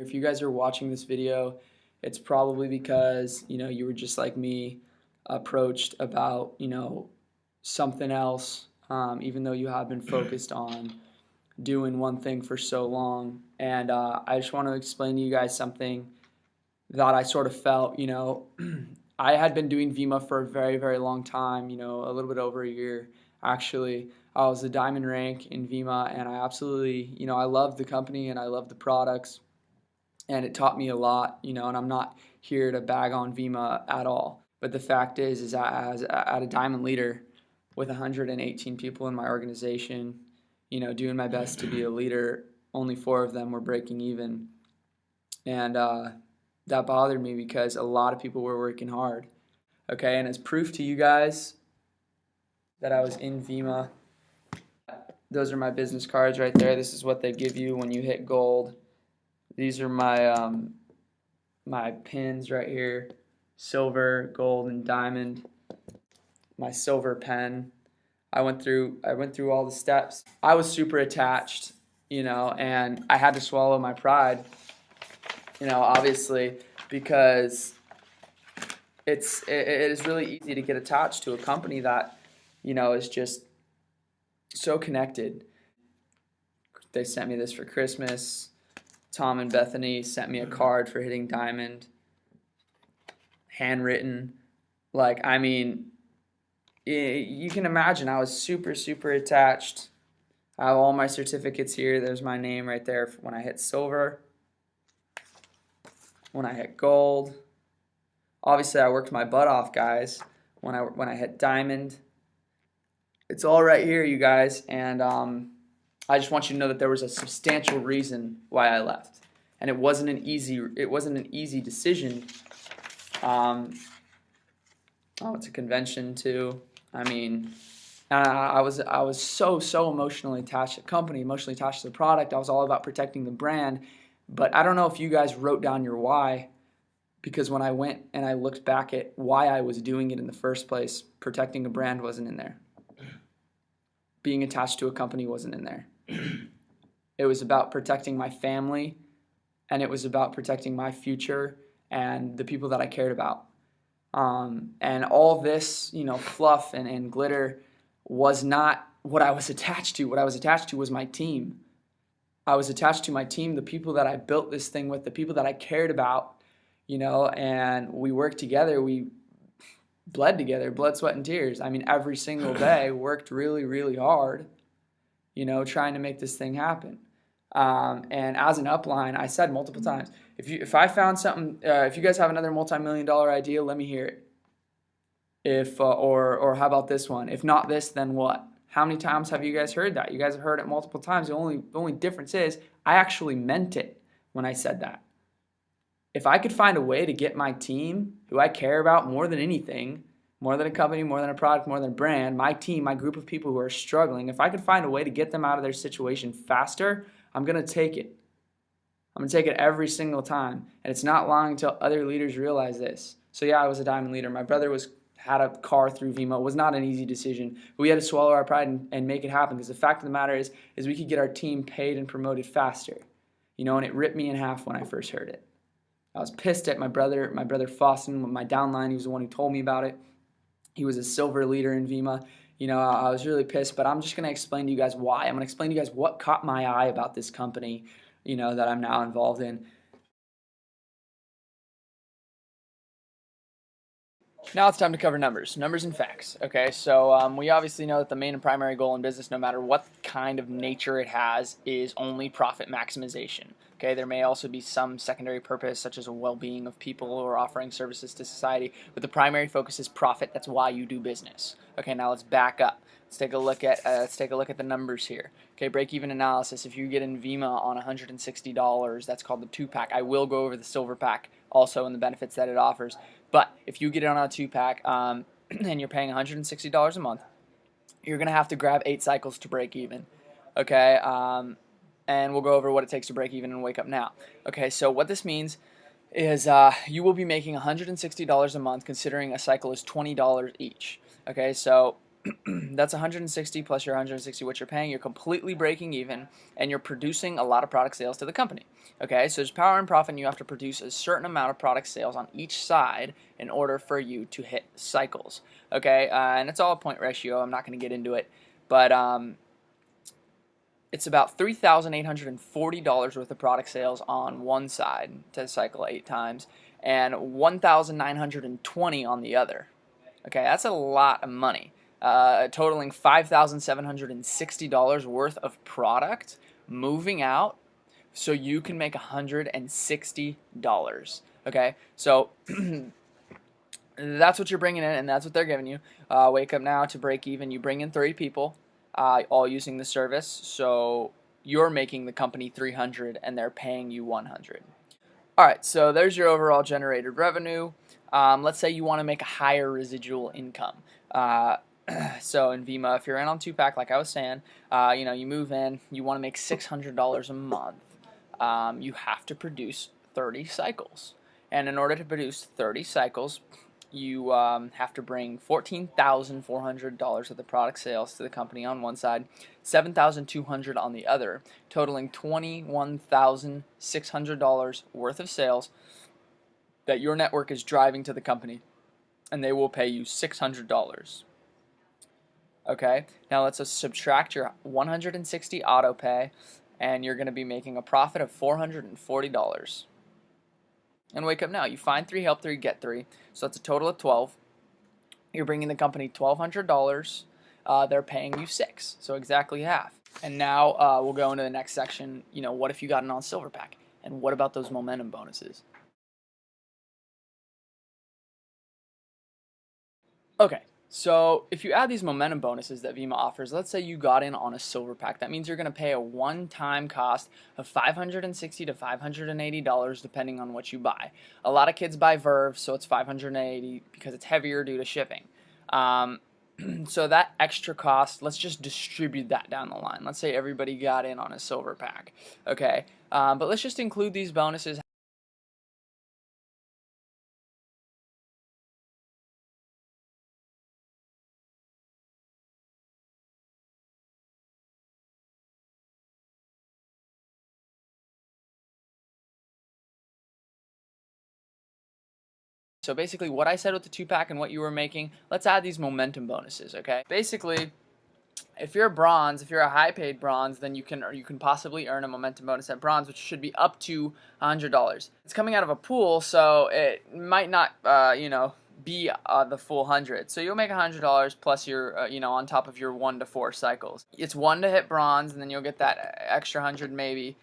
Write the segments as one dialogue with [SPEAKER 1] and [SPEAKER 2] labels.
[SPEAKER 1] If you guys are watching this video, it's probably because, you were just like me, approached about, something else, even though you have been focused on doing one thing for so long. And I just want to explain to you guys something that I sort of felt, I had been doing Vemma for a very, very long time, a little bit over a year, actually. I was a diamond rank in Vemma, and I absolutely, I love the company and I love the products, and it taught me a lot, and I'm not here to bag on Vemma at all. But the fact is that as at a diamond leader with 118 people in my organization, doing my best to be a leader, only 4 of them were breaking even. And that bothered me because a lot of people were working hard. Okay, and as proof to you guys that I was in Vemma, those are my business cards right there. This is what they give you when you hit gold. These are my pins right here: silver, gold, and diamond. My silver pen. I went through all the steps. I was super attached, and I had to swallow my pride, obviously, because it is really easy to get attached to a company that, is just so connected. They sent me this for Christmas. Tom and Bethany sent me a card for hitting diamond, handwritten. Like, I mean, you can imagine I was super, super attached. I have all my certificates here. There's my name right there when I hit silver, when I hit gold. Obviously, I worked my butt off, guys, when I hit diamond. It's all right here, you guys, and I just want you to know that there was a substantial reason why I left, and it wasn't an easy decision. I went to convention too. I mean, I was so emotionally attached to the company, emotionally attached to the product. I was all about protecting the brand, but I don't know if you guys wrote down your why, because when I went and I looked back at why I was doing it in the first place, protecting a brand wasn't in there. Being attached to a company wasn't in there. It was about protecting my family, and it was about protecting my future and the people that I cared about. And all this, fluff and glitter was not what I was attached to. What I was attached to was my team. I was attached to my team, the people that I built this thing with, the people that I cared about, and we worked together. We bled together, blood, sweat, and tears. I mean, every single day, worked really, really hard, trying to make this thing happen. And as an upline, I said multiple times, if I found something, if you guys have another multi-million-dollar idea, let me hear it. Or how about this one? If not this, then what? How many times have you guys heard that? You guys have heard it multiple times. The only difference is I actually meant it when I said that. If I could find a way to get my team, who I care about more than anything, more than a company, more than a product, more than a brand, my team, my group of people who are struggling, if I could find a way to get them out of their situation faster, I'm going to take it. I'm going to take it every single time. And it's not long until other leaders realize this. So yeah, I was a diamond leader. My brother had a car through Vemma. It was not an easy decision. But we had to swallow our pride and make it happen, because the fact of the matter is we could get our team paid and promoted faster. And it ripped me in half when I first heard it. I was pissed at my brother Fawson, my downline. He was the one who told me about it. He was a silver leader in Vemma. I was really pissed, but I'm just going to explain to you guys why. I'm going to explain to you guys what caught my eye about this company, that I'm now involved in. Now it's time to cover numbers and facts. Okay, so we obviously know that the main and primary goal in business, no matter what kind of nature it has, is only profit maximization. Okay, there may also be some secondary purpose, such as a well-being of people or offering services to society, but the primary focus is profit. That's why you do business. Okay, now let's back up. Let's take a look at the numbers here. Okay, break-even analysis. If you get in Vemma on $160, that's called the 2-pack. I will go over the silver pack also and the benefits that it offers. But if you get it on a 2-pack and you're paying $160 a month, you're going to have to grab 8 cycles to break even. Okay, and we'll go over what it takes to break even and wake up now. Okay, so what this means is you will be making $160 a month, considering a cycle is $20 each. Okay, so that's 160 plus your 160 what you're paying. You're completely breaking even, and you're producing a lot of product sales to the company. Okay, so there's power and profit, and you have to produce a certain amount of product sales on each side in order for you to hit cycles. Okay, and it's all a point ratio. I'm not going to get into it, but it's about $3,840 worth of product sales on one side to cycle 8 times, and $1,920 on the other. Okay, that's a lot of money, totaling $5,760 worth of product moving out, so you can make $160. Okay, so that's what you're bringing in, and that's what they're giving you. Wake up now to break even. You bring in 3 people, all using the service, so you're making the company 300, and they're paying you 100. All right, so there's your overall generated revenue. Let's say you want to make a higher residual income. So in Vemma, if you're in on 2-pack, like I was saying, you move in, you want to make $600 a month. You have to produce 30 cycles. And in order to produce 30 cycles, you have to bring $14,400 of the product sales to the company on one side, $7,200 on the other, totaling $21,600 worth of sales that your network is driving to the company, and they will pay you $600. Okay, now let's subtract your 160 auto pay, and you're going to be making a profit of $440. And wake up now. You find 3, help 3, get 3. So that's a total of 12. You're bringing the company $1,200. They're paying you 6, so exactly half. And now we'll go into the next section. What if you got an on silver pack? And what about those momentum bonuses? Okay, so if you add these momentum bonuses that Vemma offers, let's say you got in on a silver pack, that means you're going to pay a one-time cost of $560 to $580 depending on what you buy. A lot of kids buy Verve, so it's $580 because it's heavier due to shipping. So that extra cost, let's just distribute that down the line. Let's say everybody got in on a silver pack, okay? But let's just include these bonuses. So basically what I said with the 2-pack and what you were making, let's add these momentum bonuses, okay? Basically, if you're a bronze, if you're a high-paid bronze, then you can possibly earn a momentum bonus at bronze, which should be up to $100. It's coming out of a pool, so it might not, be the full 100. So you'll make $100 plus your, on top of your 1 to 4 cycles. It's 1 to hit bronze, and then you'll get that extra 100 maybe.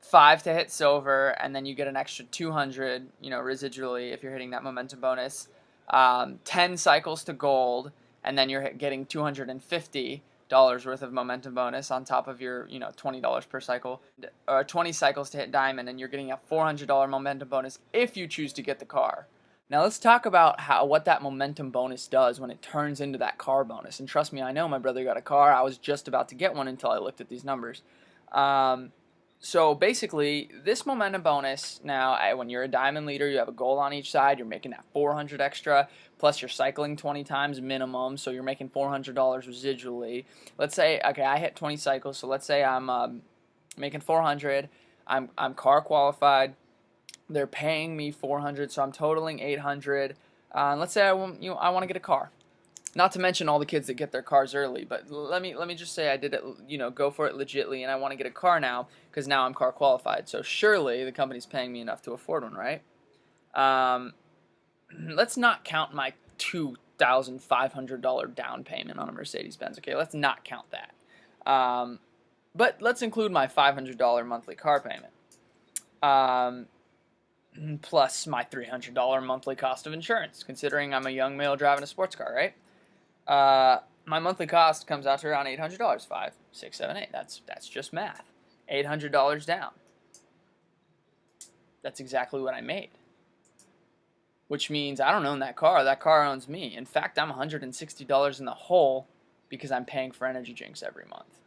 [SPEAKER 1] 5 to hit silver, and then you get an extra 200, residually if you're hitting that momentum bonus. 10 cycles to gold, and then you're getting $250 worth of momentum bonus on top of your, $20 per cycle. 20 cycles to hit diamond, and you're getting a $400 momentum bonus if you choose to get the car. Now let's talk about what that momentum bonus does when it turns into that car bonus. And trust me, I know my brother got a car. I was just about to get one until I looked at these numbers. So basically, this momentum bonus, now when you're a diamond leader, you have a goal on each side, you're making that 400 extra, plus you're cycling 20 times minimum, so you're making $400 residually. Let's say, okay, I hit 20 cycles, so let's say I'm making 400, I'm car qualified, they're paying me 400, so I'm totaling 800. Let's say I want to get a car. Not to mention all the kids that get their cars early, but let me just say I did it, go for it legitly, and I want to get a car now because now I'm car qualified. So surely the company's paying me enough to afford one, right? Let's not count my $2,500 down payment on a Mercedes-Benz. Okay, let's not count that. But let's include my $500 monthly car payment. Plus my $300 monthly cost of insurance, considering I'm a young male driving a sports car, right? My monthly cost comes out to around $800. 5, 6, 7, 8. That's just math. $800 down. That's exactly what I made. Which means I don't own that car. That car owns me. In fact, I'm $160 in the hole because I'm paying for energy drinks every month.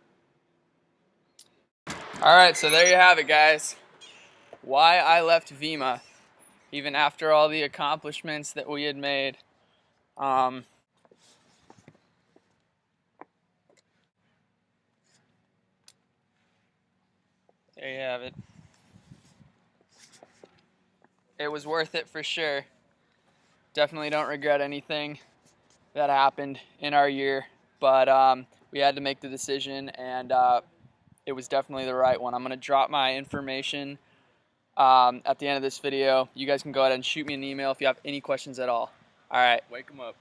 [SPEAKER 1] Alright, so there you have it, guys. Why I left Vemma, even after all the accomplishments that we had made. There you have it. It was worth it for sure. Definitely don't regret anything that happened in our year, but we had to make the decision, and it was definitely the right one. I'm going to drop my information at the end of this video. You guys can go ahead and shoot me an email if you have any questions at all. All right.
[SPEAKER 2] Wake them up.